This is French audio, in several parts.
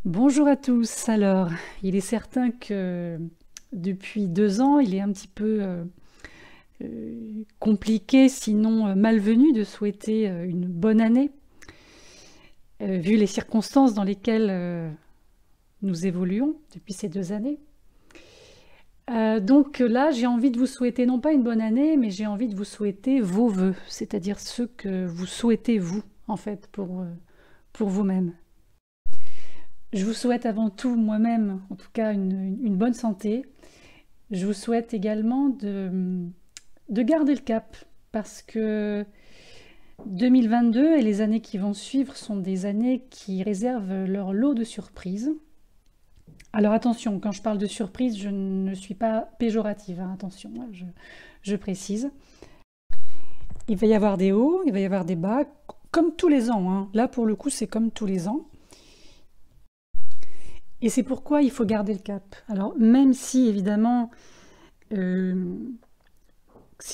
Bonjour à tous. Alors, il est certain que depuis 2 ans, il est un petit peu compliqué, sinon malvenu, de souhaiter une bonne année, vu les circonstances dans lesquelles nous évoluons depuis ces 2 années. Donc là, j'ai envie de vous souhaiter non pas une bonne année, mais j'ai envie de vous souhaiter vos vœux, c'est-à-dire ce que vous souhaitez vous, en fait, pour vous-même. Je vous souhaite avant tout moi-même, en tout cas, une bonne santé. Je vous souhaite également de garder le cap, parce que 2022 et les années qui vont suivre sont des années qui réservent leur lot de surprises. Alors attention, quand je parle de surprise, je ne suis pas péjorative, hein, attention, hein, je précise. Il va y avoir des hauts, il va y avoir des bas, comme tous les ans, hein. Là, pour le coup, c'est comme tous les ans. Et c'est pourquoi il faut garder le cap. Alors, même si, évidemment, si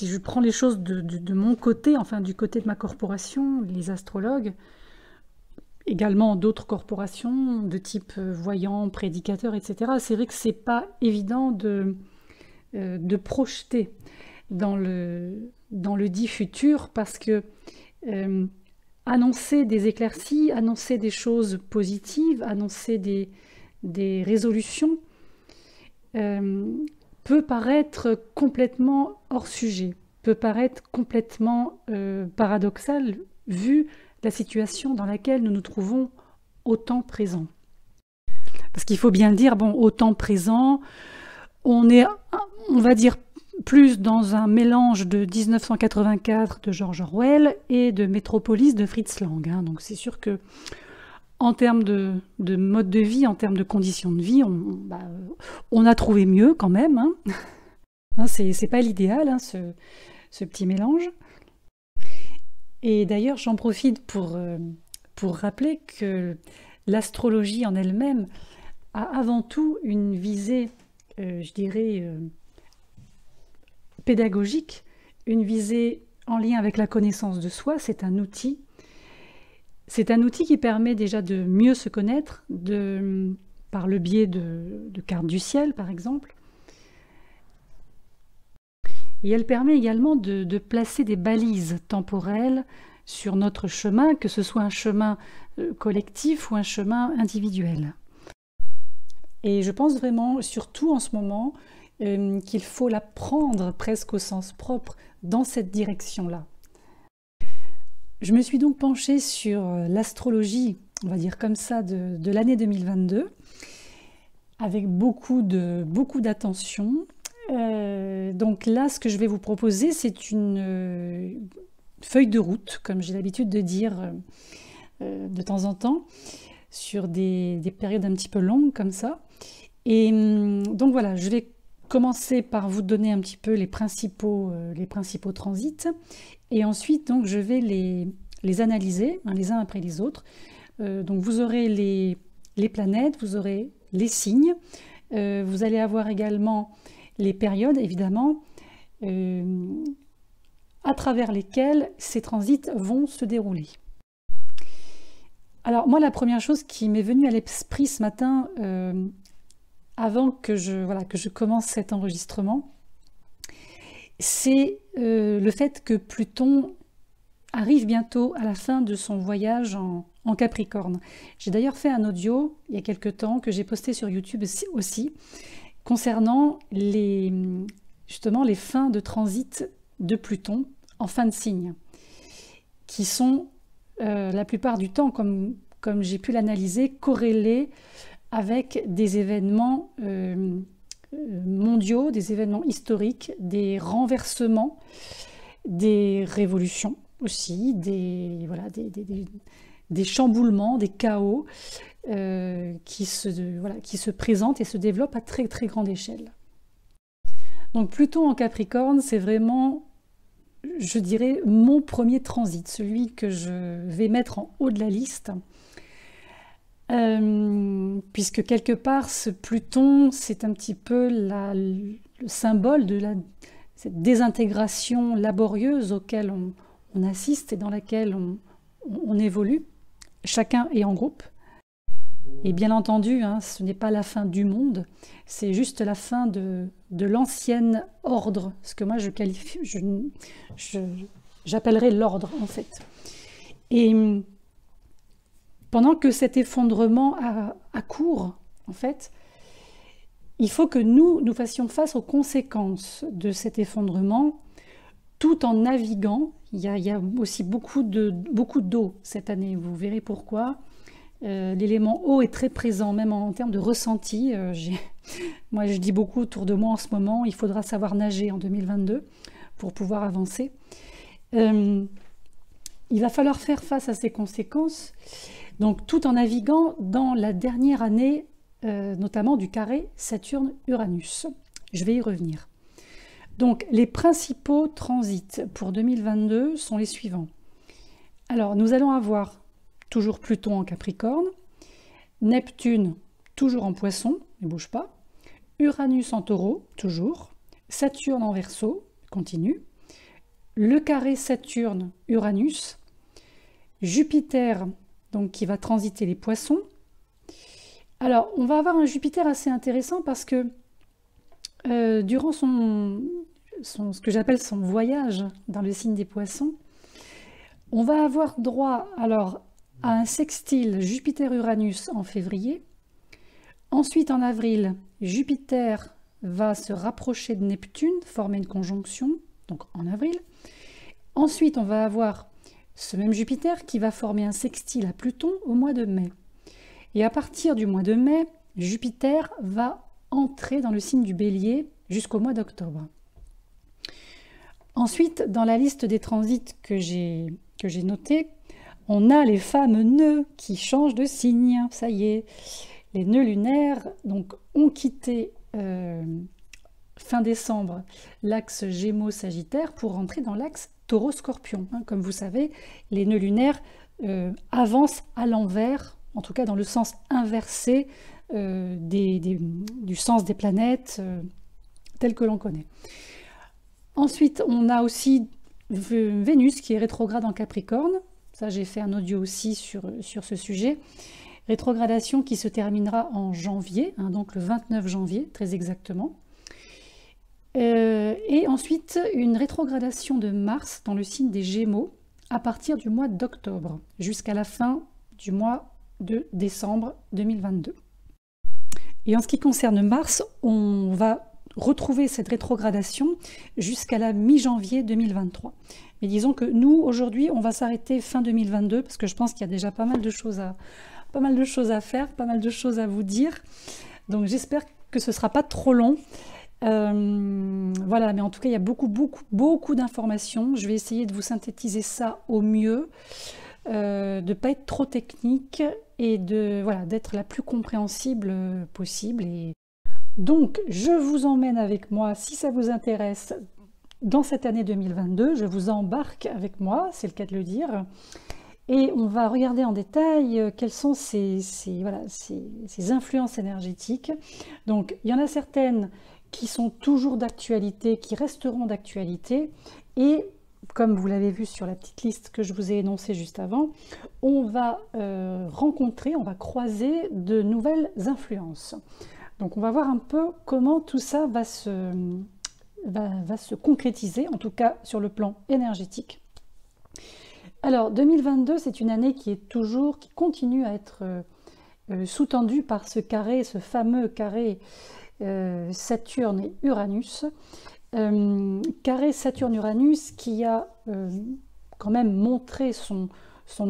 je prends les choses de mon côté, enfin du côté de ma corporation, les astrologues, également d'autres corporations de type voyants, prédicateurs, etc., c'est vrai que c'est pas évident de projeter dans le dit futur, parce que annoncer des éclaircies, annoncer des choses positives, annoncer des résolutions, peut paraître complètement hors sujet, peut paraître complètement paradoxal, vu la situation dans laquelle nous nous trouvons au temps présent. Parce qu'il faut bien le dire, bon, au temps présent, on est, on va dire, plus dans un mélange de 1984 de George Orwell et de Métropolis de Fritz Lang, hein. Donc c'est sûr que en termes de mode de vie, en termes de conditions de vie, on a trouvé mieux quand même, hein. Hein, c'est pas l'idéal, hein, ce petit mélange. Et d'ailleurs, j'en profite pour rappeler que l'astrologie en elle-même a avant tout une visée, je dirais, pédagogique, une visée en lien avec la connaissance de soi. C'est un outil. C'est un outil qui permet déjà de mieux se connaître, par le biais de cartes du ciel, par exemple. Et elle permet également de placer des balises temporelles sur notre chemin, que ce soit un chemin collectif ou un chemin individuel. Et je pense vraiment, surtout en ce moment, qu'il faut la prendre presque au sens propre dans cette direction-là. Je me suis donc penchée sur l'astrologie, on va dire comme ça, de l'année 2022, avec beaucoup d'attention. Donc là, ce que je vais vous proposer, c'est une feuille de route, comme j'ai l'habitude de dire de temps en temps, sur des périodes un petit peu longues comme ça. Et donc voilà, je vais commencer par vous donner un petit peu les principaux transits, et ensuite donc je vais les analyser, hein, les uns après les autres. Donc vous aurez les planètes, vous aurez les signes, vous allez avoir également les périodes, évidemment, à travers lesquelles ces transits vont se dérouler. Alors moi, la première chose qui m'est venue à l'esprit ce matin, avant que je commence cet enregistrement, c'est le fait que Pluton arrive bientôt à la fin de son voyage en Capricorne. J'ai d'ailleurs fait un audio il y a quelque temps que j'ai posté sur YouTube aussi, concernant justement les fins de transit de Pluton en fin de signe, qui sont la plupart du temps, comme j'ai pu l'analyser, corrélés avec des événements mondiaux, des événements historiques, des renversements, des révolutions aussi, des chamboulements, des chaos qui se présentent et se développent à très très grande échelle. Donc Pluton en Capricorne, c'est vraiment, je dirais, mon premier transit, celui que je vais mettre en haut de la liste, puisque quelque part ce Pluton, c'est un petit peu le symbole de cette désintégration laborieuse auquel on assiste et dans laquelle on évolue, chacun et en groupe. Et bien entendu, hein, ce n'est pas la fin du monde, c'est juste la fin de l'ancien ordre, ce que moi j'appellerais l'ordre en fait. Et pendant que cet effondrement a cours, en fait, il faut que nous fassions face aux conséquences de cet effondrement, tout en naviguant. Il y a aussi beaucoup d'eau cette année, vous verrez pourquoi. L'élément eau est très présent, même en termes de ressenti. Moi, je dis beaucoup autour de moi en ce moment, il faudra savoir nager en 2022 pour pouvoir avancer. Il va falloir faire face à ces conséquences, donc tout en naviguant dans la dernière année, notamment du carré Saturne-Uranus. Je vais y revenir. Donc, les principaux transits pour 2022 sont les suivants. Alors, nous allons avoir toujours Pluton en Capricorne, Neptune toujours en Poisson, ne bouge pas, Uranus en Taureau, toujours, Saturne en Verseau, continue, le carré Saturne-Uranus, Jupiter donc qui va transiter les Poissons. Alors, on va avoir un Jupiter assez intéressant parce que durant ce que j'appelle son voyage dans le signe des Poissons, on va avoir droit alors à un sextile Jupiter-Uranus en février. Ensuite, en avril, Jupiter va se rapprocher de Neptune, former une conjonction, donc en avril. Ensuite, on va avoir ce même Jupiter qui va former un sextile à Pluton au mois de mai. Et à partir du mois de mai, Jupiter va entrer dans le signe du Bélier jusqu'au mois d'octobre. Ensuite, dans la liste des transits que j'ai noté, on a les fameux nœuds qui changent de signe. Ça y est, les nœuds lunaires donc, ont quitté fin décembre l'axe Gémeaux-Sagittaire pour rentrer dans l'axe Taureau-Scorpion. Comme vous savez, les nœuds lunaires avancent à l'envers, en tout cas dans le sens inversé du sens des planètes tel que l'on connaît. Ensuite, on a aussi Vénus qui est rétrograde en Capricorne. Ça, j'ai fait un audio aussi sur ce sujet. Rétrogradation qui se terminera en janvier, donc le 29 janvier, très exactement. Et ensuite, une rétrogradation de Mars dans le signe des Gémeaux à partir du mois d'octobre, jusqu'à la fin du mois de décembre 2022. Et en ce qui concerne Mars, on va retrouver cette rétrogradation jusqu'à la mi-janvier 2023. Mais disons que nous, aujourd'hui, on va s'arrêter fin 2022, parce que je pense qu'il y a déjà pas mal de choses à faire, pas mal de choses à vous dire. Donc j'espère que ce ne sera pas trop long. Voilà, mais en tout cas, il y a beaucoup d'informations. Je vais essayer de vous synthétiser ça au mieux, de ne pas être trop technique et d'être la plus compréhensible possible. Et donc, je vous emmène avec moi, si ça vous intéresse, dans cette année 2022, je vous embarque avec moi, c'est le cas de le dire, et on va regarder en détail quelles sont ces influences énergétiques. Donc, il y en a certaines qui sont toujours d'actualité, qui resteront d'actualité, et comme vous l'avez vu sur la petite liste que je vous ai énoncée juste avant, on va on va croiser de nouvelles influences. Donc on va voir un peu comment tout ça va se concrétiser, en tout cas sur le plan énergétique. Alors 2022, c'est une année qui continue à être sous-tendue par ce fameux carré Saturne et Uranus. Carré Saturne-Uranus qui a quand même montré son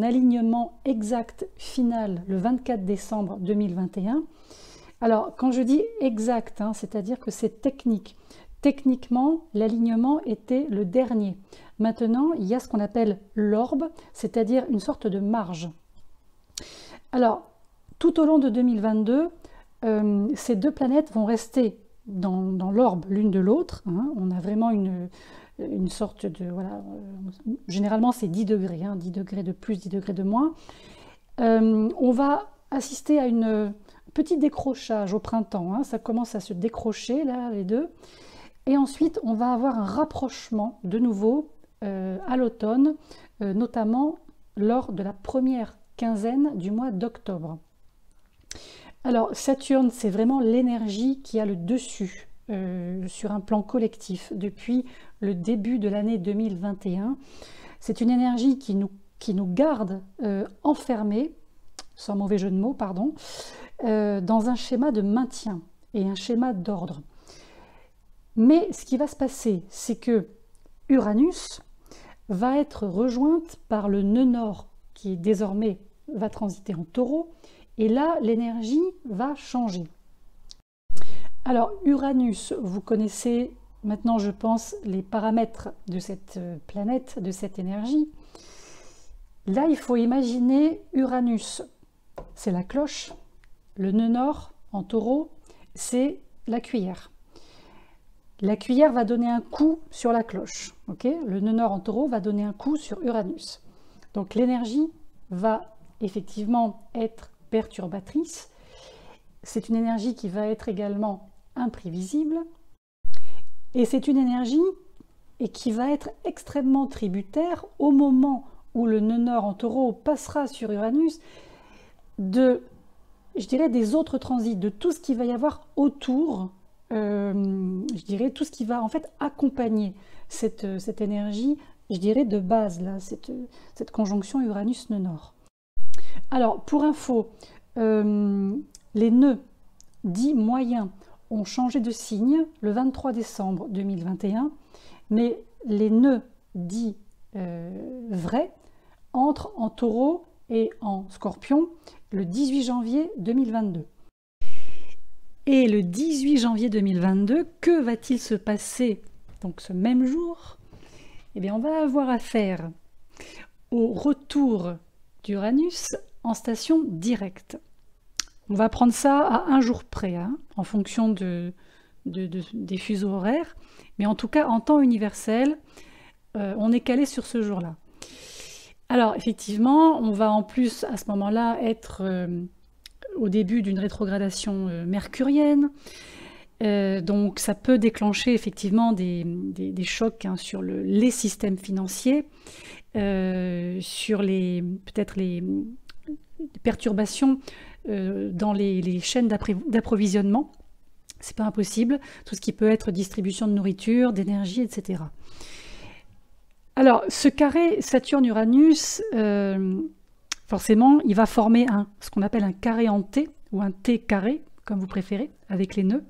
alignement exact final le 24 décembre 2021. Alors, quand je dis exact, c'est-à-dire que c'est technique. Techniquement, l'alignement était le dernier. Maintenant, il y a ce qu'on appelle l'orbe, c'est-à-dire une sorte de marge. Alors, tout au long de 2022, ces deux planètes vont rester dans l'orbe l'une de l'autre. On a vraiment une sorte de... généralement, c'est 10 degrés, 10 degrés de plus, 10 degrés de moins. On va assister à un petit décrochage au printemps. Ça commence à se décrocher, là, les deux. Et ensuite, on va avoir un rapprochement de nouveau à l'automne, notamment lors de la première quinzaine du mois d'octobre. Alors Saturne, c'est vraiment l'énergie qui a le dessus sur un plan collectif depuis le début de l'année 2021. C'est une énergie qui nous garde enfermés, sans mauvais jeu de mots, pardon, dans un schéma de maintien et un schéma d'ordre. Mais ce qui va se passer, c'est que Uranus va être rejointe par le nœud nord qui désormais va transiter en Taureau, et là l'énergie va changer. Alors Uranus, vous connaissez maintenant, je pense, les paramètres de cette planète, de cette énergie. Là, il faut imaginer Uranus, c'est la cloche, le nœud nord en Taureau, c'est la cuillère. La cuillère va donner un coup sur la cloche, okay? Le nœud nord en Taureau va donner un coup sur Uranus. Donc l'énergie va effectivement être perturbatrice. C'est une énergie qui va être également imprévisible. Et c'est une énergie qui va être extrêmement tributaire au moment où le nœud nord en Taureau passera sur Uranus je dirais, des autres transits, de tout ce qu'il va y avoir autour, je dirais, tout ce qui va en fait accompagner cette énergie, je dirais, de base, là, cette conjonction Uranus-nœud nord. Alors, pour info, les nœuds dits moyens ont changé de signe le 23 décembre 2021, mais les nœuds dits vrais entrent en Taureau et en Scorpion le 18 janvier 2022. Et le 18 janvier 2022, que va-t-il se passer donc ce même jour? Eh bien, on va avoir affaire au retour d'Uranus en station directe. On va prendre ça à un jour près, hein, en fonction des fuseaux horaires, mais en tout cas en temps universel, on est calé sur ce jour-là. Alors effectivement, on va en plus à ce moment-là être au début d'une rétrogradation mercurienne, donc ça peut déclencher effectivement des chocs, hein, sur les systèmes financiers, sur peut-être les perturbations dans les chaînes d'approvisionnement. C'est pas impossible, tout ce qui peut être distribution de nourriture, d'énergie, etc. Alors, ce carré Saturne-Uranus, forcément, il va former ce qu'on appelle un carré en T, ou un T carré, comme vous préférez, avec les nœuds.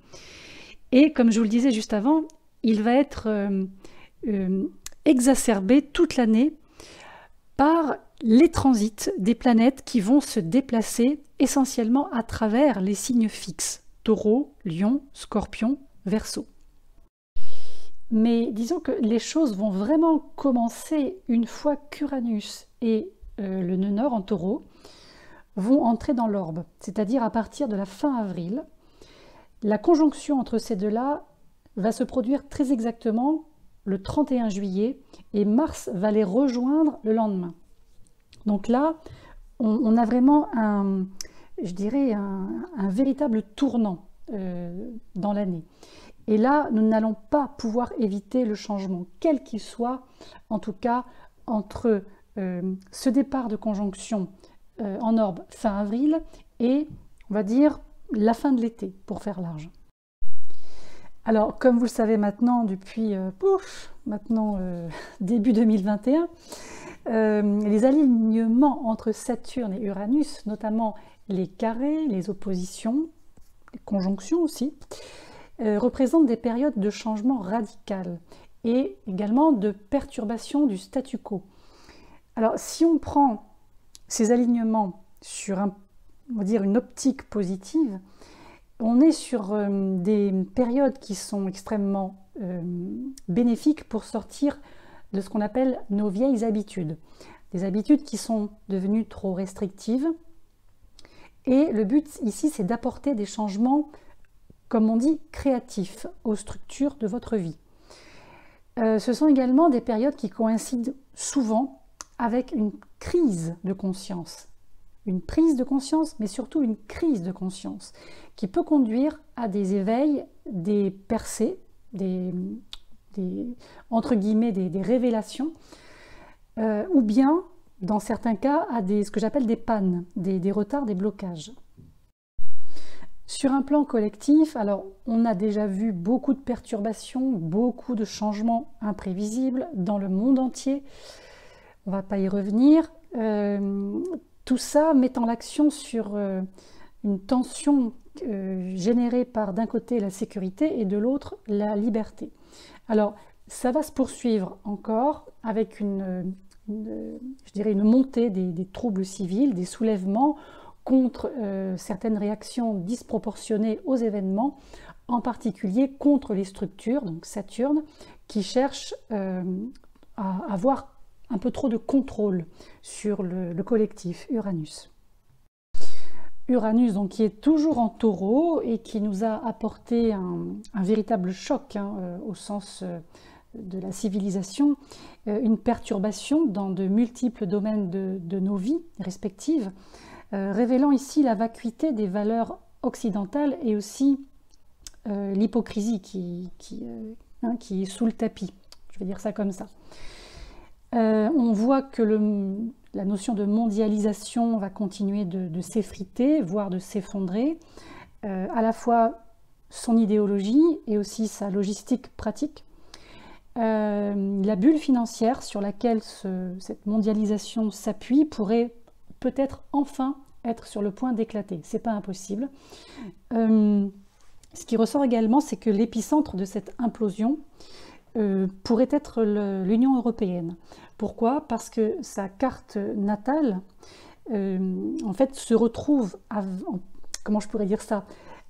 Et comme je vous le disais juste avant, il va être exacerbé toute l'année par les transits des planètes qui vont se déplacer essentiellement à travers les signes fixes, Taureau, Lion, Scorpion, Verseau. Mais disons que les choses vont vraiment commencer une fois qu'Uranus et le nœud nord en Taureau vont entrer dans l'orbe, c'est-à-dire à partir de la fin avril. La conjonction entre ces deux-là va se produire très exactement le 31 juillet et Mars va les rejoindre le lendemain. Donc là, on a vraiment je dirais un véritable tournant dans l'année. Et là, nous n'allons pas pouvoir éviter le changement, quel qu'il soit, en tout cas, entre ce départ de conjonction en orbe fin avril et, on va dire, la fin de l'été, pour faire large. Alors, comme vous le savez maintenant, depuis début 2021, les alignements entre Saturne et Uranus, notamment les carrés, les oppositions, les conjonctions aussi, représentent des périodes de changement radical et également de perturbation du statu quo. Alors, si on prend ces alignements sur on va dire une optique positive, on est sur des périodes qui sont extrêmement bénéfiques pour sortir de ce qu'on appelle nos vieilles habitudes. Des habitudes qui sont devenues trop restrictives. Et le but ici, c'est d'apporter des changements, comme on dit, créatifs aux structures de votre vie. Ce sont également des périodes qui coïncident souvent avec une crise de conscience. Une prise de conscience, mais surtout une crise de conscience, qui peut conduire à des éveils, des percées, entre guillemets, des révélations, ou bien, dans certains cas, à ce que j'appelle des pannes, des retards, des blocages. Sur un plan collectif, alors on a déjà vu beaucoup de perturbations, beaucoup de changements imprévisibles dans le monde entier. On ne va pas y revenir. Tout ça mettant l'accent sur une tension générée par d'un côté la sécurité et de l'autre la liberté. Alors ça va se poursuivre encore avec je dirais une montée des troubles civils, des soulèvements contre certaines réactions disproportionnées aux événements, en particulier contre les structures, donc Saturne, qui cherchent à avoir un peu trop de contrôle sur le collectif Uranus. Uranus, donc, qui est toujours en Taureau et qui nous a apporté un véritable choc au sens de la civilisation, une perturbation dans de multiples domaines de nos vies respectives, révélant ici la vacuité des valeurs occidentales et aussi l'hypocrisie qui est sous le tapis, je vais dire ça comme ça. On voit que la notion de mondialisation va continuer de s'effriter, voire de s'effondrer, à la fois son idéologie et aussi sa logistique pratique. La bulle financière sur laquelle cette mondialisation s'appuie pourrait peut-être enfin être sur le point d'éclater. C'est pas impossible. Ce qui ressort également, c'est que l'épicentre de cette implosion pourrait être l'Union européenne. Pourquoi? Parce que sa carte natale, en fait, se retrouve, comment je pourrais dire ça,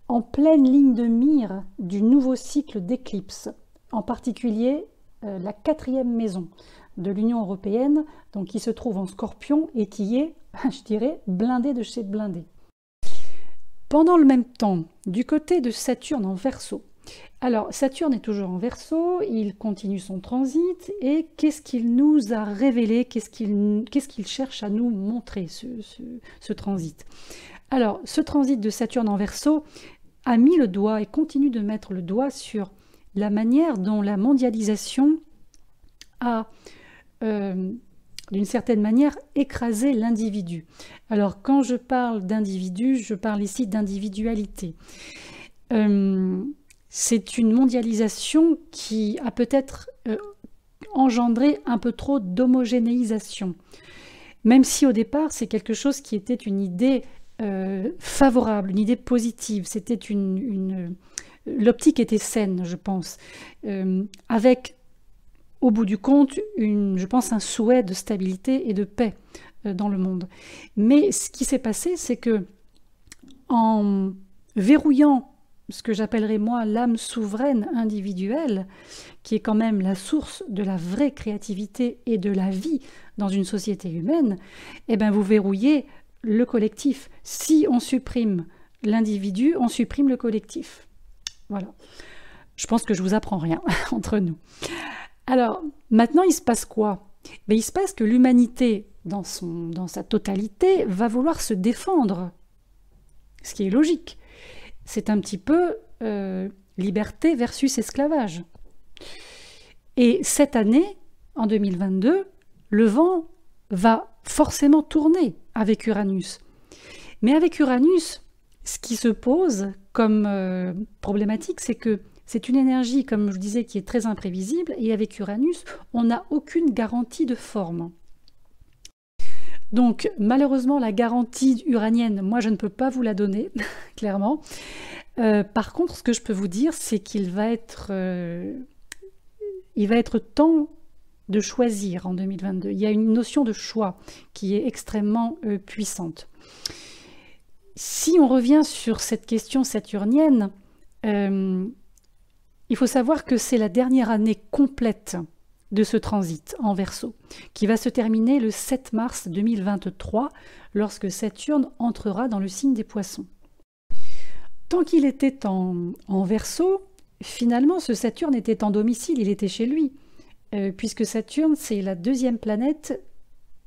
en pleine ligne de mire du nouveau cycle d'éclipse, en particulier la 4e maison de l'Union européenne, donc qui se trouve en Scorpion et qui est, je dirais, blindée de chez blindée. Pendant le même temps, du côté de Saturne en Verseau, alors Saturne est toujours en Verseau, il continue son transit et qu'est-ce qu'il nous a révélé, qu'est-ce qu'il cherche à nous montrer ce transit? Alors ce transit de Saturne en Verseau a mis le doigt et continue de mettre le doigt sur la manière dont la mondialisation a d'une certaine manière écrasé l'individu. Alors quand je parle d'individu, je parle ici d'individualité. C'est une mondialisation qui a peut-être engendré un peu trop d'homogénéisation. Même si au départ, c'est quelque chose qui était une idée favorable, une idée positive. C'était l'optique était saine, je pense, avec, au bout du compte, je pense, un souhait de stabilité et de paix dans le monde. Mais ce qui s'est passé, c'est que en verrouillant ce que j'appellerais moi l'âme souveraine individuelle, qui est quand même la source de la vraie créativité et de la vie dans une société humaine, eh bien vous verrouillez le collectif. Si on supprime l'individu, on supprime le collectif. Voilà. Je pense que je vous apprends rien entre nous. Alors, maintenant, il se passe quoi? Ben, il se passe que l'humanité, dans sa totalité, va vouloir se défendre, ce qui est logique. C'est un petit peu liberté versus esclavage. Et cette année, en 2022, le vent va forcément tourner avec Uranus. Mais avec Uranus, ce qui se pose comme problématique, c'est que c'est une énergie, comme je disais, qui est très imprévisible, et avec Uranus, on n'a aucune garantie de forme. Donc, malheureusement, la garantie uranienne, moi, je ne peux pas vous la donner, clairement. Par contre, ce que je peux vous dire, c'est qu'il va être temps de choisir en 2022. Il y a une notion de choix qui est extrêmement puissante. Si on revient sur cette question saturnienne, il faut savoir que c'est la dernière année complète de ce transit en Verseau, qui va se terminer le 7 mars 2023, lorsque Saturne entrera dans le signe des Poissons. Tant qu'il était en Verseau, finalement, ce Saturne était en domicile, il était chez lui, puisque Saturne, c'est la 2e planète,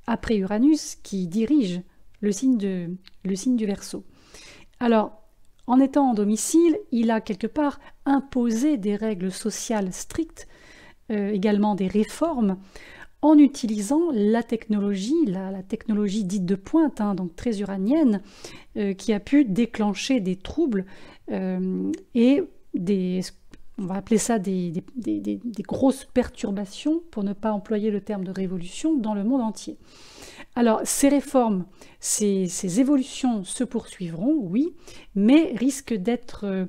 après Uranus, qui dirige le signe du Verseau. Alors, en étant en domicile, il a quelque part imposé des règles sociales strictes, également des réformes, en utilisant la technologie dite de pointe, hein, donc très uranienne, qui a pu déclencher des troubles et on va appeler ça des grosses perturbations, pour ne pas employer le terme de révolution, dans le monde entier. Alors, ces réformes, ces évolutions se poursuivront, oui, mais risquent d'être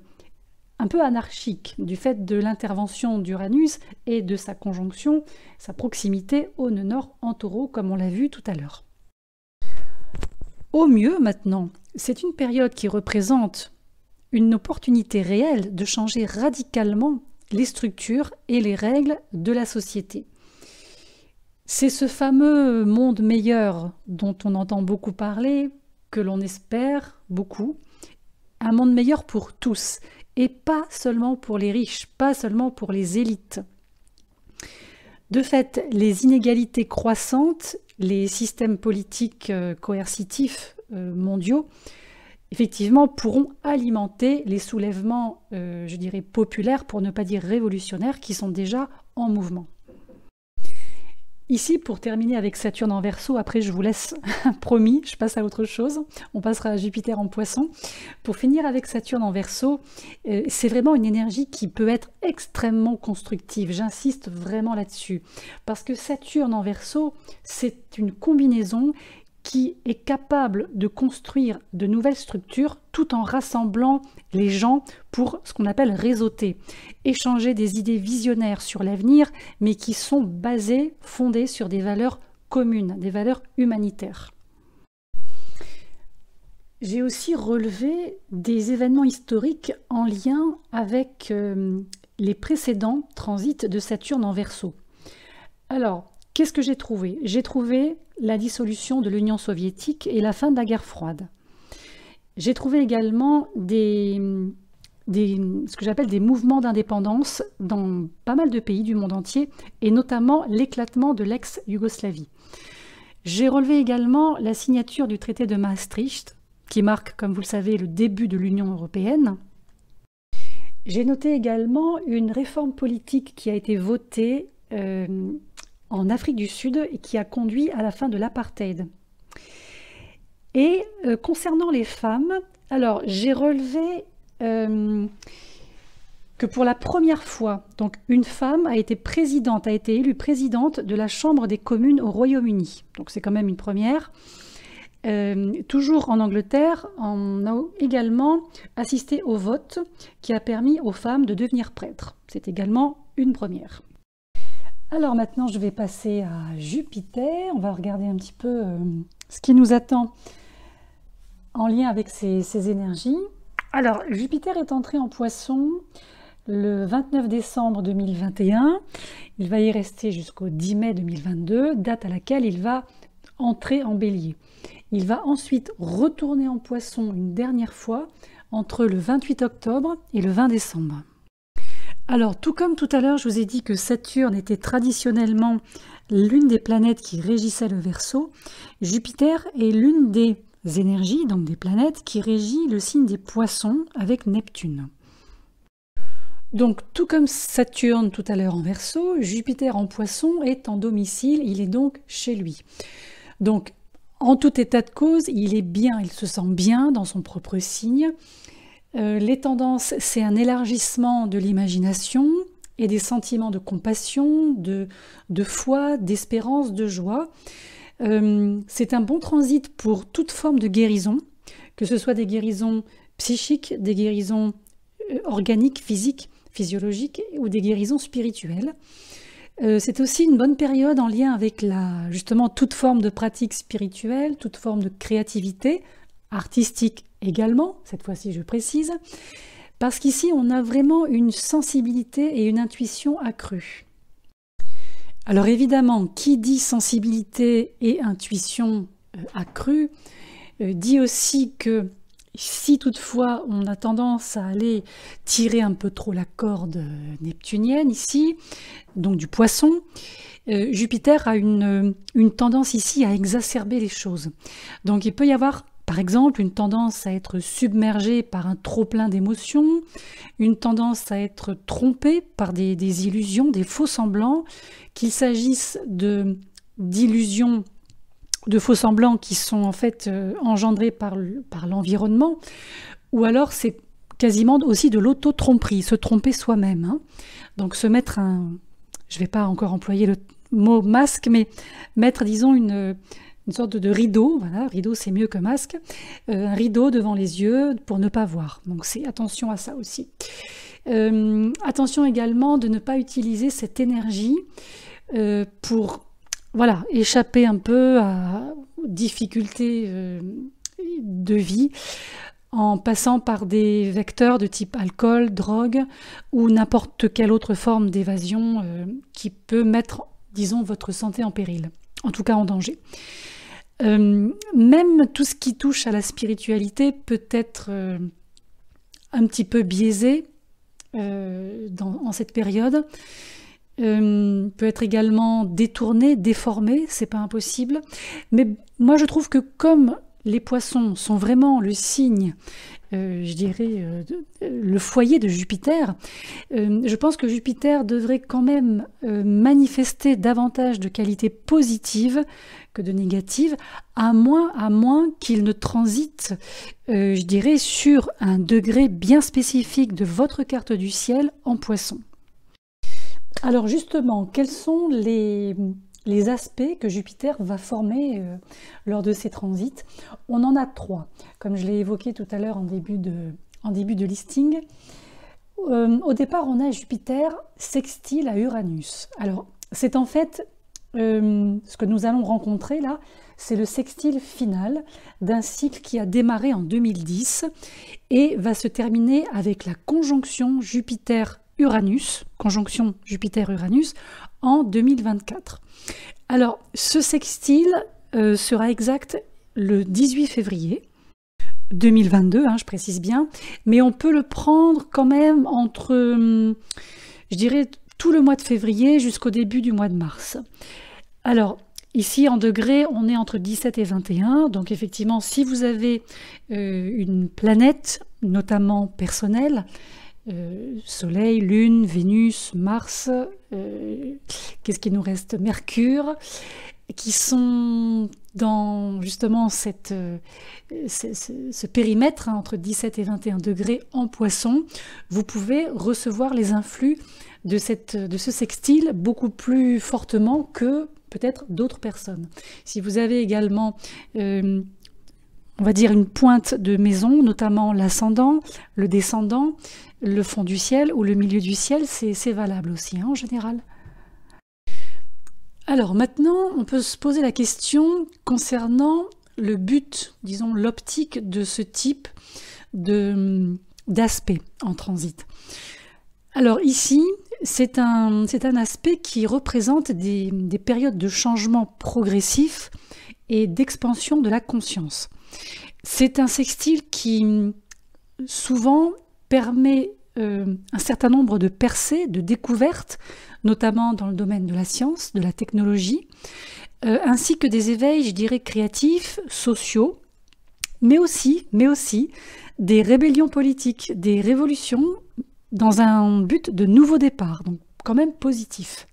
un peu anarchiques du fait de l'intervention d'Uranus et de sa conjonction, sa proximité au nœud nord en Taureau, comme on l'a vu tout à l'heure. Au mieux, maintenant, c'est une période qui représente une opportunité réelle de changer radicalement les structures et les règles de la société. C'est ce fameux monde meilleur dont on entend beaucoup parler, que l'on espère beaucoup, un monde meilleur pour tous, et pas seulement pour les riches, pas seulement pour les élites. De fait, les inégalités croissantes, les systèmes politiques coercitifs mondiaux, effectivement, pourront alimenter les soulèvements, je dirais, populaires, pour ne pas dire révolutionnaires, qui sont déjà en mouvement. Ici, pour terminer avec Saturne en Verseau, après je vous laisse, promis, je passe à autre chose, on passera à Jupiter en Poisson. Pour finir avec Saturne en Verseau, c'est vraiment une énergie qui peut être extrêmement constructive, j'insiste vraiment là-dessus, parce que Saturne en Verseau, c'est une combinaison qui est capable de construire de nouvelles structures tout en rassemblant les gens pour ce qu'on appelle réseauter, échanger des idées visionnaires sur l'avenir, mais qui sont basées, fondées sur des valeurs communes, des valeurs humanitaires. J'ai aussi relevé des événements historiques en lien avec les précédents transits de Saturne en Verseau. Alors, qu'est-ce que j'ai trouvé? J'ai trouvé la dissolution de l'Union soviétique et la fin de la guerre froide. J'ai trouvé également ce que j'appelle des mouvements d'indépendance dans pas mal de pays du monde entier, et notamment l'éclatement de l'ex-Yougoslavie. J'ai relevé également la signature du traité de Maastricht, qui marque, comme vous le savez, le début de l'Union européenne. J'ai noté également une réforme politique qui a été votée en Afrique du Sud et qui a conduit à la fin de l'apartheid. Et concernant les femmes, alors j'ai relevé que pour la première fois, donc une femme a été élue présidente de la Chambre des communes au Royaume-Uni. Donc c'est quand même une première. Toujours en Angleterre, on a également assisté au vote qui a permis aux femmes de devenir prêtres. C'est également une première. Alors maintenant, je vais passer à Jupiter. On va regarder un petit peu ce qui nous attend en lien avec ces énergies. Alors, Jupiter est entré en Poisson le 29 décembre 2021. Il va y rester jusqu'au 10 mai 2022, date à laquelle il va entrer en Bélier. Il va ensuite retourner en Poisson une dernière fois entre le 28 octobre et le 20 décembre. Alors, tout comme tout à l'heure, je vous ai dit que Saturne était traditionnellement l'une des planètes qui régissait le Verseau, Jupiter est l'une des énergies, donc des planètes, qui régit le signe des Poissons avec Neptune. Donc, tout comme Saturne tout à l'heure en Verseau, Jupiter en Poisson est en domicile, il est donc chez lui. Donc, en tout état de cause, il est bien, il se sent bien dans son propre signe. Les tendances, c'est un élargissement de l'imagination et des sentiments de compassion, de foi, d'espérance, de joie. C'est un bon transit pour toute forme de guérison, que ce soit des guérisons psychiques, des guérisons organiques, physiques, physiologiques ou des guérisons spirituelles. C'est aussi une bonne période en lien avec justement toute forme de pratique spirituelle, toute forme de créativité, artistique également, cette fois-ci je précise, parce qu'ici on a vraiment une sensibilité et une intuition accrues. Alors évidemment, qui dit sensibilité et intuition accrue, dit aussi que si toutefois on a tendance à aller tirer un peu trop la corde neptunienne ici, donc du Poisson, Jupiter a une tendance ici à exacerber les choses. Donc il peut y avoir Par exemple, une tendance à être submergé par un trop-plein d'émotions, une tendance à être trompé par des illusions, des faux semblants, qu'il s'agisse d'illusions, de faux semblants qui sont en fait engendrés par l'environnement, ou alors c'est quasiment aussi de l'auto-tromperie, se tromper soi-même. Hein. Donc se mettre je ne vais pas encore employer le mot masque, mais mettre, disons, une sorte de rideau, voilà, rideau c'est mieux que masque, un rideau devant les yeux pour ne pas voir. Donc c'est attention à ça aussi. Attention également de ne pas utiliser cette énergie pour voilà, échapper un peu aux difficultés de vie en passant par des vecteurs de type alcool, drogue ou n'importe quelle autre forme d'évasion qui peut mettre, disons, votre santé en péril, en tout cas en danger. Même tout ce qui touche à la spiritualité peut être un petit peu biaisé en cette période, peut être également détourné, déformé, c'est pas impossible. Mais moi je trouve que comme les poissons sont vraiment le signe, je dirais, le foyer de Jupiter, je pense que Jupiter devrait quand même manifester davantage de qualités positives que de négatives, à moins qu'il ne transite, je dirais, sur un degré bien spécifique de votre carte du ciel en Poisson. Alors justement, quels sont les aspects que Jupiter va former lors de ces transits? On en a 3, comme je l'ai évoqué tout à l'heure en début de listing. Au départ, on a Jupiter sextile à Uranus. Alors, c'est en fait ce que nous allons rencontrer là, c'est le sextile final d'un cycle qui a démarré en 2010 et va se terminer avec la conjonction Jupiter-Uranus, conjonction Jupiter-Uranus, en 2024. Alors, ce sextile sera exact le 18 février 2022, je précise bien, mais on peut le prendre quand même entre, je dirais, tout le mois de février jusqu'au début du mois de mars. Alors, ici, en degrés, on est entre 17 et 21, donc effectivement, si vous avez une planète, notamment personnelle, Soleil, Lune, Vénus, Mars, qu'est-ce qui nous reste? Mercure, qui sont dans justement ce périmètre entre 17 et 21 degrés en Poisson, vous pouvez recevoir les influx de ce sextile beaucoup plus fortement que peut-être d'autres personnes. Si vous avez également on va dire une pointe de maison, notamment l'ascendant, le descendant, le fond du ciel ou le milieu du ciel, c'est valable aussi en général. Alors maintenant, on peut se poser la question concernant le but, disons l'optique de ce type d'aspect en transit. Alors ici, c'est un aspect qui représente des périodes de changement progressif et d'expansion de la conscience. C'est un sextile qui souvent permet un certain nombre de percées, de découvertes, notamment dans le domaine de la science, de la technologie, ainsi que des éveils, je dirais, créatifs, sociaux, mais aussi des rébellions politiques, des révolutions dans un but de nouveau départ, donc quand même positif.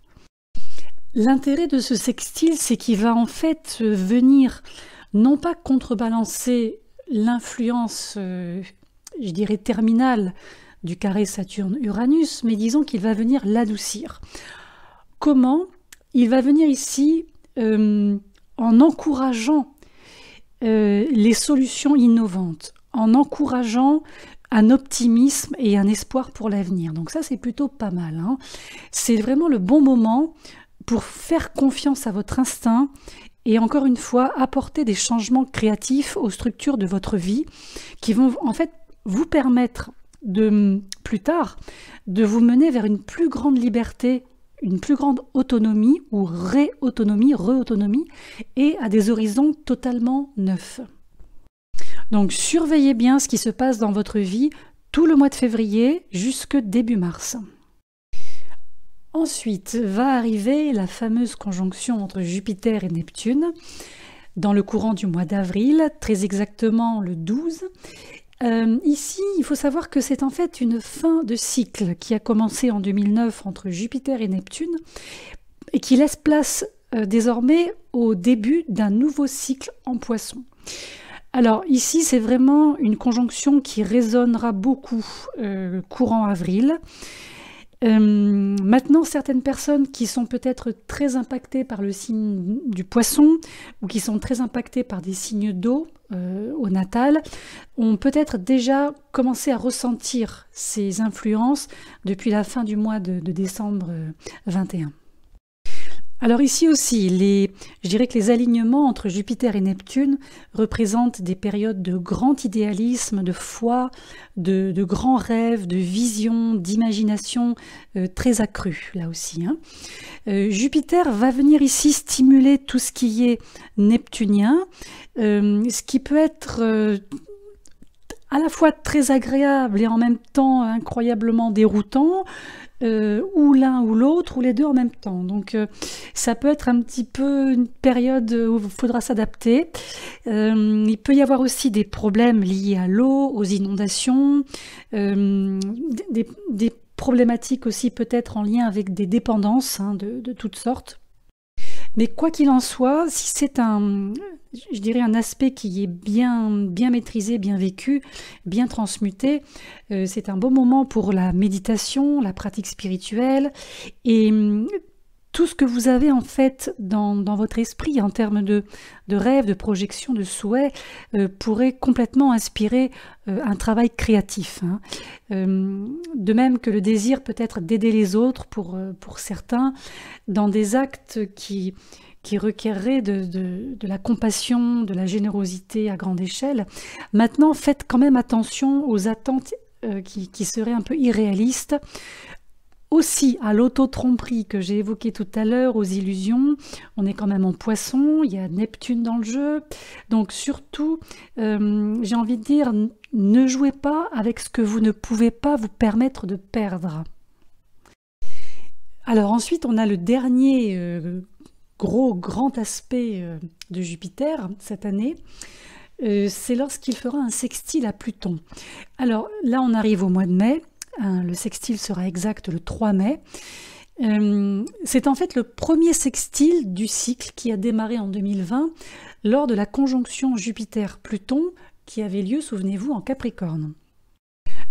L'intérêt de ce sextile, c'est qu'il va en fait venir non pas contrebalancer l'influence, je dirais, terminale du carré Saturne-Uranus, mais disons qu'il va venir l'adoucir. Comment? Il va venir ici en encourageant les solutions innovantes, en encourageant un optimisme et un espoir pour l'avenir. Donc ça, c'est plutôt pas mal. C'est vraiment le bon moment pour faire confiance à votre instinct et encore une fois, apporter des changements créatifs aux structures de votre vie qui vont en fait vous permettre plus tard de vous mener vers une plus grande liberté, une plus grande autonomie ou re-autonomie et à des horizons totalement neufs. Donc surveillez bien ce qui se passe dans votre vie tout le mois de février jusque début mars. Ensuite va arriver la fameuse conjonction entre Jupiter et Neptune. dans le courant du mois d'avril, très exactement le 12. Ici, il faut savoir que c'est en fait une fin de cycle qui a commencé en 2009 entre Jupiter et Neptune et qui laisse place désormais au début d'un nouveau cycle en Poisson. Alors ici, c'est vraiment une conjonction qui résonnera beaucoup courant avril. Maintenant, certaines personnes qui sont peut-être très impactées par le signe du Poisson ou qui sont très impactées par des signes d'eau au natal ont peut-être déjà commencé à ressentir ces influences depuis la fin du mois de décembre 21. Alors ici aussi, je dirais que les alignements entre Jupiter et Neptune représentent des périodes de grand idéalisme, de foi, de grands rêves, de visions, d'imagination très accrues, là aussi. Jupiter va venir ici stimuler tout ce qui est neptunien, ce qui peut être à la fois très agréable et en même temps incroyablement déroutant, ou l'un ou l'autre, ou les deux en même temps. Donc ça peut être un petit peu une période où il faudra s'adapter. Il peut y avoir aussi des problèmes liés à l'eau, aux inondations, des problématiques aussi peut-être en lien avec des dépendances de toutes sortes. Mais quoi qu'il en soit, si c'est je dirais un aspect qui est bien maîtrisé, bien vécu, bien transmuté, c'est un bon moment pour la méditation, la pratique spirituelle et tout ce que vous avez en fait dans votre esprit en termes de rêves, de projections, de souhaits pourrait complètement inspirer un travail créatif. De même que le désir peut-être d'aider les autres pour certains dans des actes qui requerraient de la compassion, de la générosité à grande échelle. Maintenant, faites quand même attention aux attentes qui seraient un peu irréalistes. Aussi à l'auto-tromperie que j'ai évoquée tout à l'heure, aux illusions, on est quand même en Poisson, il y a Neptune dans le jeu, donc surtout, j'ai envie de dire, ne jouez pas avec ce que vous ne pouvez pas vous permettre de perdre. Alors ensuite, on a le dernier grand aspect de Jupiter cette année, c'est lorsqu'il fera un sextile à Pluton. Alors là, on arrive au mois de mai. Le sextile sera exact le 3 mai. C'est en fait le premier sextile du cycle qui a démarré en 2020 lors de la conjonction Jupiter-Pluton qui avait lieu, souvenez-vous, en Capricorne.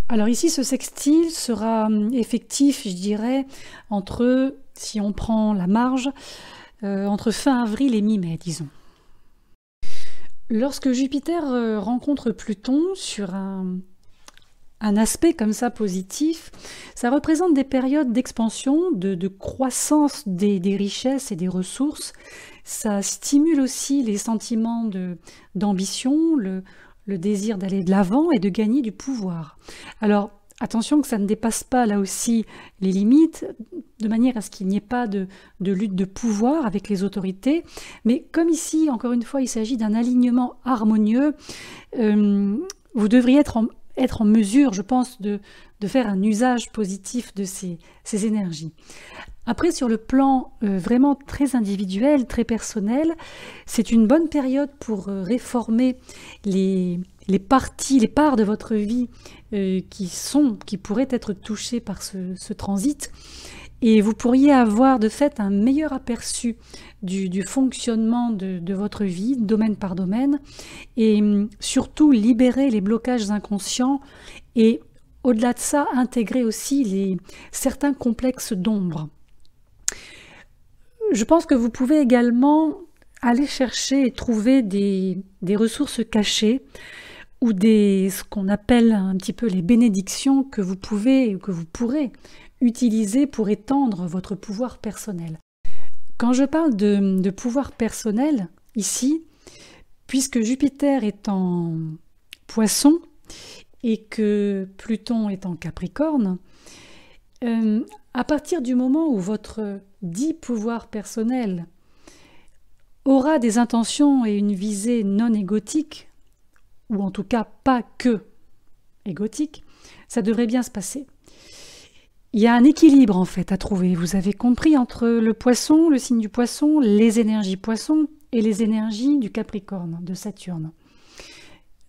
Alors ici, ce sextile sera effectif, je dirais, entre, si on prend la marge, entre fin avril et mi-mai, disons. Lorsque Jupiter rencontre Pluton sur un aspect comme ça positif, ça représente des périodes d'expansion, de croissance des richesses et des ressources. Ça stimule aussi les sentiments d'ambition, le désir d'aller de l'avant et de gagner du pouvoir. Alors, attention que ça ne dépasse pas là aussi les limites, de manière à ce qu'il n'y ait pas de lutte de pouvoir avec les autorités. Mais comme ici, encore une fois, il s'agit d'un alignement harmonieux, vous devriez être en mesure, je pense, de faire un usage positif de ces énergies. Après, sur le plan vraiment très individuel, très personnel, c'est une bonne période pour réformer les parts de votre vie qui pourraient être touchées par ce transit. Et vous pourriez avoir de fait un meilleur aperçu du fonctionnement de votre vie, domaine par domaine, et surtout libérer les blocages inconscients et au-delà de ça, intégrer aussi certains complexes d'ombre. Je pense que vous pouvez également aller chercher et trouver des ressources cachées ou ce qu'on appelle un petit peu les bénédictions que vous pouvez ou que vous pourrez utiliser pour étendre votre pouvoir personnel. Quand je parle de pouvoir personnel, ici, puisque Jupiter est en Poisson et que Pluton est en Capricorne, à partir du moment où votre dit pouvoir personnel aura des intentions et une visée non égotique, ou en tout cas pas que égotique, ça devrait bien se passer. Il y a un équilibre en fait à trouver, vous avez compris, entre le Poisson, le signe du Poisson, les énergies Poisson et les énergies du Capricorne, de Saturne.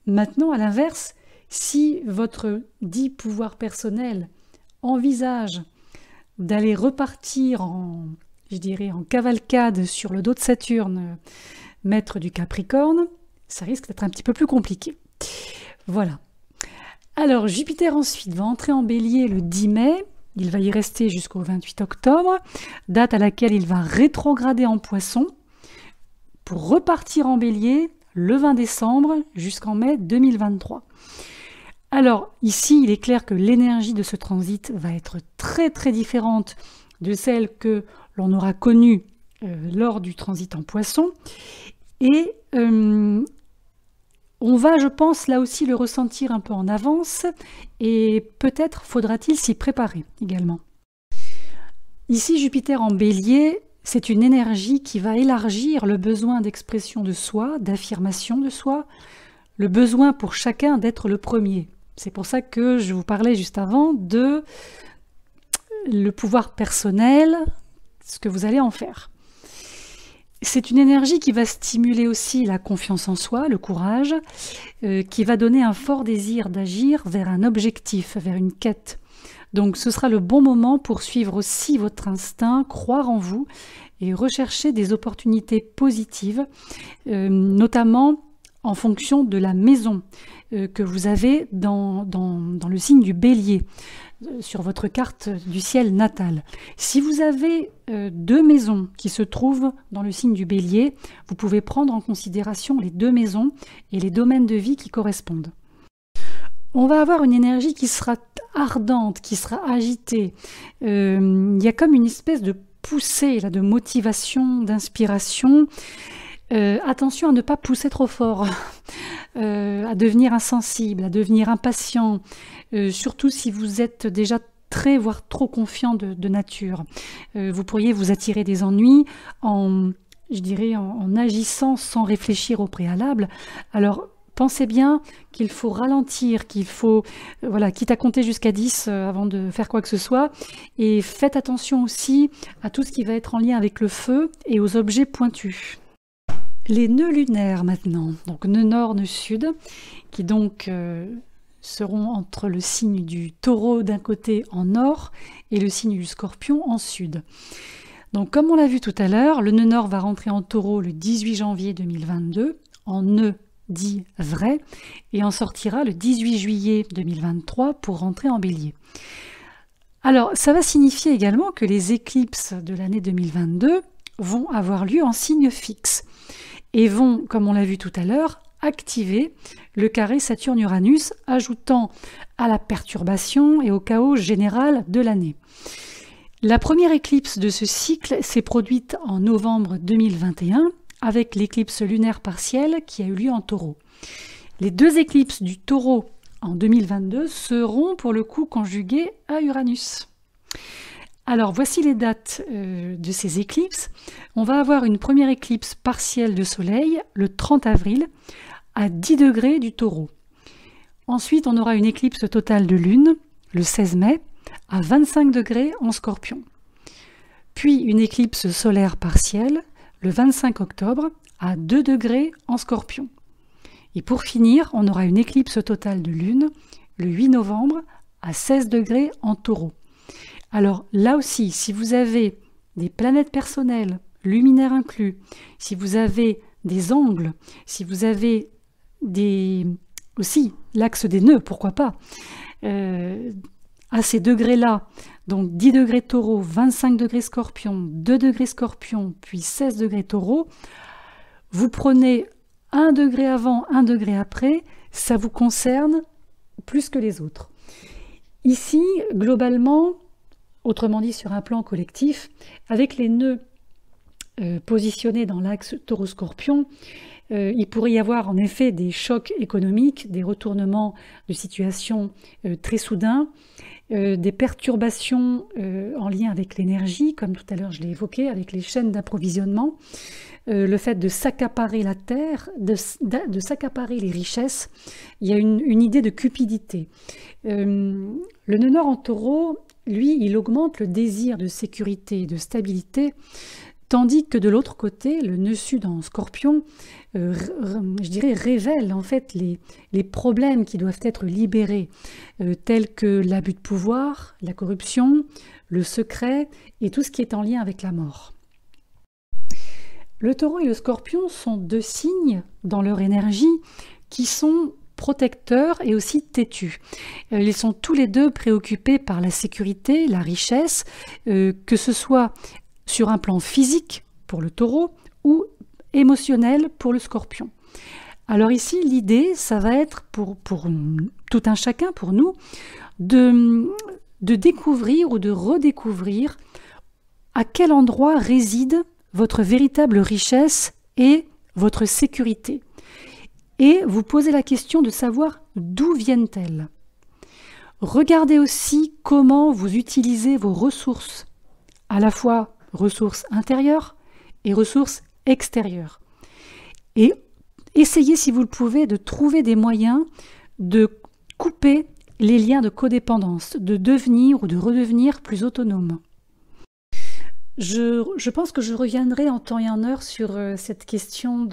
Maintenant, à l'inverse, si votre dit pouvoir personnel envisage d'aller repartir en cavalcade sur le dos de Saturne, maître du Capricorne, ça risque d'être un petit peu plus compliqué. Voilà. Alors, Jupiter ensuite va entrer en Bélier le 10 mai, il va y rester jusqu'au 28 octobre, date à laquelle il va rétrograder en Poisson, pour repartir en Bélier le 20 décembre jusqu'en mai 2023. Alors, ici, il est clair que l'énergie de ce transit va être très très différente de celle que l'on aura connue lors du transit en Poisson. Et on va, je pense, là aussi le ressentir un peu en avance, et peut-être faudra-t-il s'y préparer également. Ici, Jupiter en Bélier, c'est une énergie qui va élargir le besoin d'expression de soi, d'affirmation de soi, le besoin pour chacun d'être le premier. C'est pour ça que je vous parlais juste avant de le pouvoir personnel, ce que vous allez en faire. C'est une énergie qui va stimuler aussi la confiance en soi, le courage, qui va donner un fort désir d'agir vers un objectif, vers une quête. Donc ce sera le bon moment pour suivre aussi votre instinct, croire en vous et rechercher des opportunités positives, notamment en fonction de la maison que vous avez dans le signe du Bélier, sur votre carte du ciel natal. Si vous avez 2 maisons qui se trouvent dans le signe du Bélier, vous pouvez prendre en considération les 2 maisons et les domaines de vie qui correspondent. On va avoir une énergie qui sera ardente, qui sera agitée. Il y a comme une espèce de poussée, là, de motivation, d'inspiration. Attention à ne pas pousser trop fort, à devenir insensible, à devenir impatient, surtout si vous êtes déjà très, voire trop confiant de nature. Vous pourriez vous attirer des ennuis en agissant sans réfléchir au préalable. Alors, pensez bien qu'il faut ralentir, qu'il faut, quitte à compter jusqu'à 10 avant de faire quoi que ce soit. Et faites attention aussi à tout ce qui va être en lien avec le feu et aux objets pointus. Les nœuds lunaires maintenant, donc nœud nord, nœud sud, qui donc seront entre le signe du Taureau d'un côté en nord et le signe du Scorpion en sud. Donc comme on l'a vu tout à l'heure, le nœud nord va rentrer en Taureau le 18 janvier 2022, en nœud dit vrai, et en sortira le 18 juillet 2023 pour rentrer en Bélier. Alors ça va signifier également que les éclipses de l'année 2022 vont avoir lieu en signe fixe et vont, comme on l'a vu tout à l'heure, activer le carré Saturne-Uranus, ajoutant à la perturbation et au chaos général de l'année. La première éclipse de ce cycle s'est produite en novembre 2021 avec l'éclipse lunaire partielle qui a eu lieu en Taureau. Les 2 éclipses du Taureau en 2022 seront pour le coup conjuguées à Uranus. Alors voici les dates de ces éclipses. On va avoir une première éclipse partielle de soleil le 30 avril à 10 degrés du Taureau. Ensuite on aura une éclipse totale de lune le 16 mai à 25 degrés en Scorpion. Puis une éclipse solaire partielle le 25 octobre à 2 degrés en Scorpion. Et pour finir, on aura une éclipse totale de lune le 8 novembre à 16 degrés en Taureau. Alors là aussi, si vous avez des planètes personnelles, luminaires inclus, si vous avez des angles, si vous avez aussi l'axe des nœuds, pourquoi pas, à ces degrés-là, donc 10 degrés Taureau, 25 degrés Scorpion, 2 degrés Scorpion, puis 16 degrés Taureau, vous prenez 1 degré avant, 1 degré après, ça vous concerne plus que les autres. Ici, globalement, autrement dit sur un plan collectif, avec les nœuds positionnés dans l'axe Taureau-Scorpion, il pourrait y avoir en effet des chocs économiques, des retournements de situation très soudains, des perturbations en lien avec l'énergie, comme tout à l'heure je l'ai évoqué, avec les chaînes d'approvisionnement, le fait de s'accaparer la terre, de s'accaparer les richesses. Il y a une idée de cupidité. Le nœud nord en Taureau, lui, il augmente le désir de sécurité et de stabilité Tandis que de l'autre côté, le nœud sud en Scorpion, je dirais, révèle en fait les problèmes qui doivent être libérés, tels que l'abus de pouvoir, la corruption, le secret et tout ce qui est en lien avec la mort. Le Taureau et le Scorpion sont deux signes dans leur énergie qui sont protecteurs et aussi têtus. Ils sont tous les deux préoccupés par la sécurité, la richesse, que ce soit sur un plan physique pour le Taureau ou émotionnel pour le Scorpion. Alors ici, l'idée, ça va être pour tout un chacun, pour nous, de découvrir ou de redécouvrir à quel endroit réside votre véritable richesse et votre sécurité. Et vous posez la question de savoir d'où viennent-elles. Regardez aussi comment vous utilisez vos ressources, à la fois ressources intérieures et ressources extérieures. Et essayez, si vous le pouvez, de trouver des moyens de couper les liens de codépendance, de devenir ou de redevenir plus autonome. Je pense que je reviendrai en temps et en heure sur cette question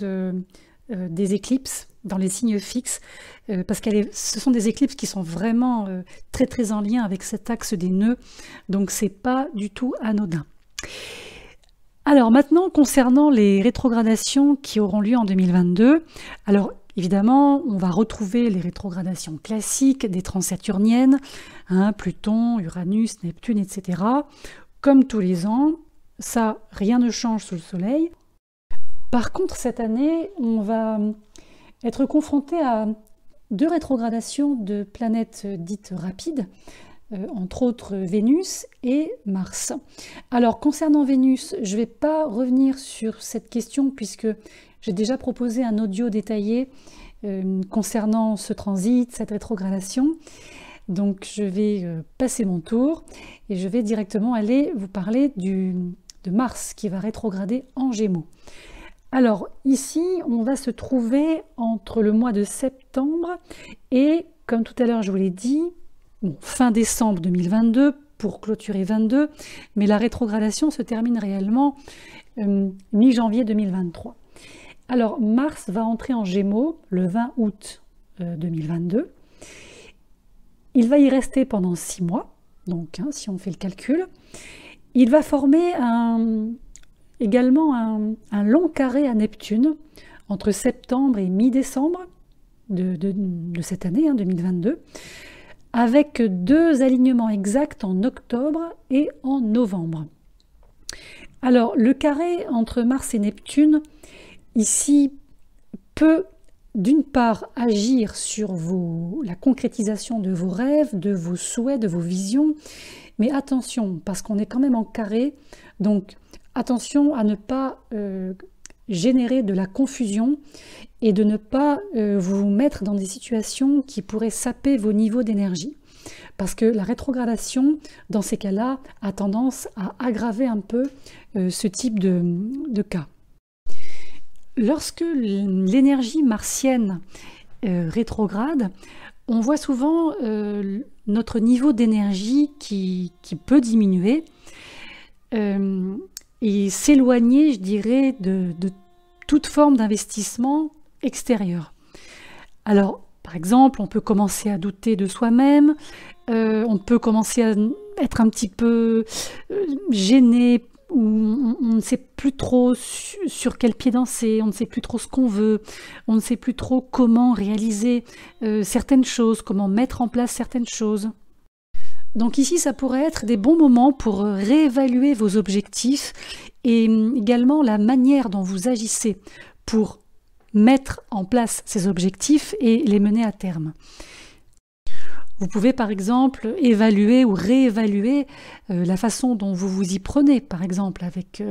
des éclipses dans les signes fixes, parce que ce sont des éclipses qui sont vraiment très très en lien avec cet axe des nœuds, donc c'est pas du tout anodin. Alors maintenant, concernant les rétrogradations qui auront lieu en 2022, alors évidemment, on va retrouver les rétrogradations classiques des transsaturniennes, Pluton, Uranus, Neptune, etc. Comme tous les ans, ça, rien ne change sous le soleil. Par contre, cette année, on va être confronté à deux rétrogradations de planètes dites rapides, entre autres Vénus et Mars. Alors, concernant Vénus, je ne vais pas revenir sur cette question puisque j'ai déjà proposé un audio détaillé concernant ce transit, cette rétrogradation. Donc, je vais passer mon tour et je vais directement aller vous parler de Mars qui va rétrograder en Gémeaux. Alors ici, on va se trouver entre le mois de septembre et, comme tout à l'heure je vous l'ai dit, fin décembre 2022 pour clôturer 22, mais la rétrogradation se termine réellement mi-janvier 2023. Alors Mars va entrer en Gémeaux le 20 août 2022. Il va y rester pendant 6 mois, donc si on fait le calcul. Il va former également un long carré à Neptune entre septembre et mi-décembre de cette année, 2022, avec 2 alignements exacts en octobre et en novembre. Alors, le carré entre Mars et Neptune, ici, peut d'une part agir sur la concrétisation de vos rêves, de vos souhaits, de vos visions, mais attention, parce qu'on est quand même en carré, donc attention à ne pas générer de la confusion et de ne pas vous mettre dans des situations qui pourraient saper vos niveaux d'énergie. Parce que la rétrogradation, dans ces cas-là, a tendance à aggraver un peu ce type de cas. Lorsque l'énergie martienne rétrograde, on voit souvent notre niveau d'énergie qui peut diminuer et s'éloigner, je dirais, de toute forme d'investissement extérieur. Alors, par exemple, on peut commencer à douter de soi-même, on peut commencer à être un petit peu gêné, où on ne sait plus trop sur quel pied danser, on ne sait plus trop ce qu'on veut, on ne sait plus trop comment réaliser certaines choses, comment mettre en place certaines choses. Donc ici, ça pourrait être des bons moments pour réévaluer vos objectifs et également la manière dont vous agissez pour mettre en place ces objectifs et les mener à terme. Vous pouvez par exemple évaluer ou réévaluer la façon dont vous vous y prenez, par exemple avec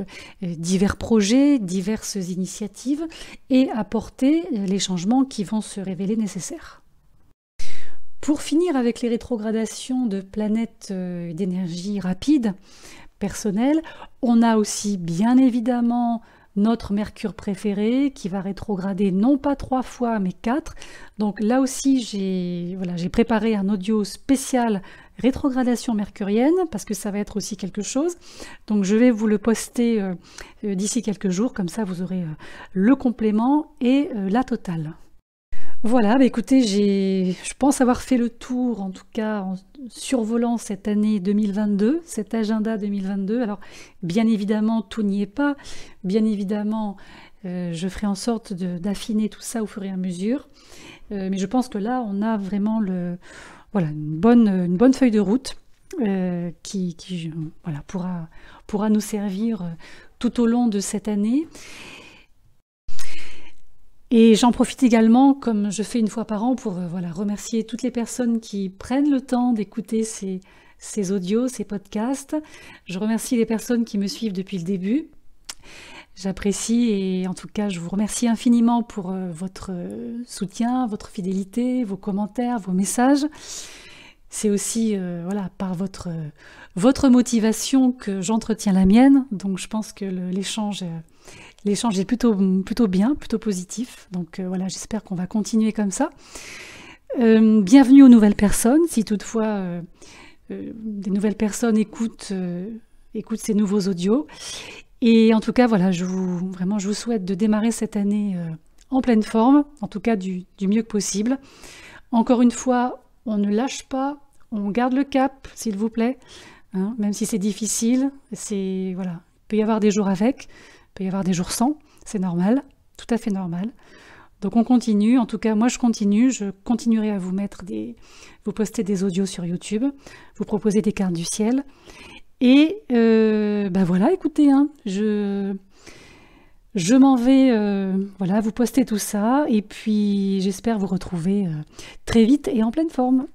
divers projets, diverses initiatives, et apporter les changements qui vont se révéler nécessaires. Pour finir avec les rétrogradations de planètes d'énergie rapide, personnelle, on a aussi bien évidemment notre Mercure préféré qui va rétrograder non pas 3 fois mais 4. Donc là aussi j'ai préparé un audio spécial rétrogradation mercurienne, parce que ça va être aussi quelque chose. Donc je vais vous le poster d'ici quelques jours, comme ça vous aurez le complément et la totale. Voilà, bah écoutez, je pense avoir fait le tour, en tout cas en survolant cette année 2022, cet agenda 2022. Alors, bien évidemment, tout n'y est pas. Bien évidemment, je ferai en sorte d'affiner tout ça au fur et à mesure. Mais je pense que là, on a vraiment voilà, une bonne feuille de route qui voilà, pourra nous servir tout au long de cette année. Et j'en profite également, comme je fais une fois par an, pour voilà, remercier toutes les personnes qui prennent le temps d'écouter ces audios, ces podcasts. Je remercie les personnes qui me suivent depuis le début. J'apprécie et en tout cas, je vous remercie infiniment pour votre soutien, votre fidélité, vos commentaires, vos messages. C'est aussi voilà, par votre motivation que j'entretiens la mienne. Donc je pense que l'échange est plutôt bien, plutôt positif. Donc voilà, j'espère qu'on va continuer comme ça. Bienvenue aux nouvelles personnes. Si toutefois des nouvelles personnes écoutent ces nouveaux audios. Et en tout cas, voilà, je vous souhaite de démarrer cette année en pleine forme, en tout cas du mieux que possible. Encore une fois, on ne lâche pas, on garde le cap, s'il vous plaît, hein, même si c'est difficile. Voilà, il peut y avoir des jours avec, il peut y avoir des jours sans, c'est normal, tout à fait normal. Donc on continue, en tout cas moi je continuerai à vous vous poster des audios sur YouTube, vous proposer des cartes du ciel. Et ben voilà, écoutez, hein, je m'en vais voilà, vous poster tout ça et puis j'espère vous retrouver très vite et en pleine forme.